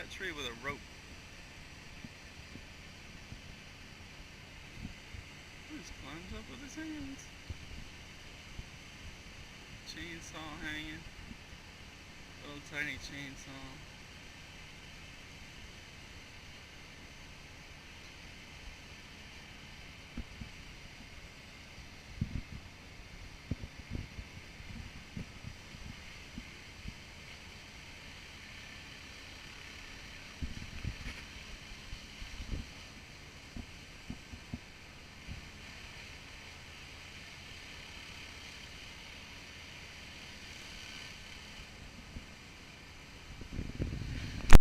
that tree with a rope. He just climbs up with his hands. Chainsaw hanging. Little tiny chainsaw.